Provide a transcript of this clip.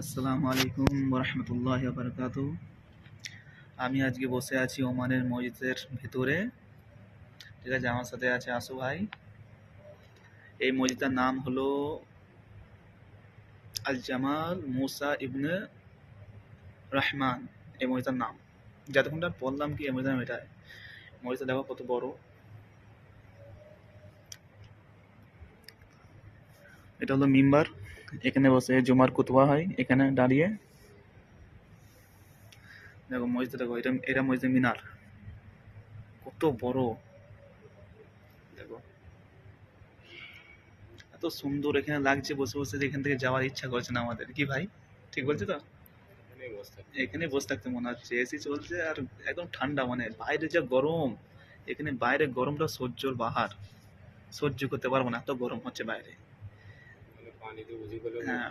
আসসালামু আলাইকুম ওরহমতুল্লাহি বারাকাতুহু। আমি আজকে বসে আছি ওমানের মসজিদের ভিতরে। ঠিক আছে, আমার সাথে আছে আসু ভাই। এই মসজিদটার নাম হলো আল জামাল মুসা ইবনে রহমান। এই মসজিদের নাম যতক্ষণটা বললাম কি এই মসজিদের নাম এটাই। মসজিদটা দেখো কত বড়। এটা হলো মিম্বার, এখানে বসে জুমার খুতবা হয়। এখানে দাঁড়িয়ে দেখো মসজিদটা, দেখো এটা এটা মসজিদের মিনার কত বড়। দেখো এত সুন্দর এখানে লাগছে বসে বসে যে এখান থেকে যাওয়ার ইচ্ছা করছে না আমাদের, কি ভাই? ঠিক বলছি তো? এখানে বসে থাকতে মনে হচ্ছে, এসি চলছে আর একদম ঠান্ডা, মানে বাইরে যা গরম। এখানে বাইরে গরমটা সহ্যর বাহার, সহ্য করতে পারবো না, এত গরম হচ্ছে বাইরে। হ্যাঁ,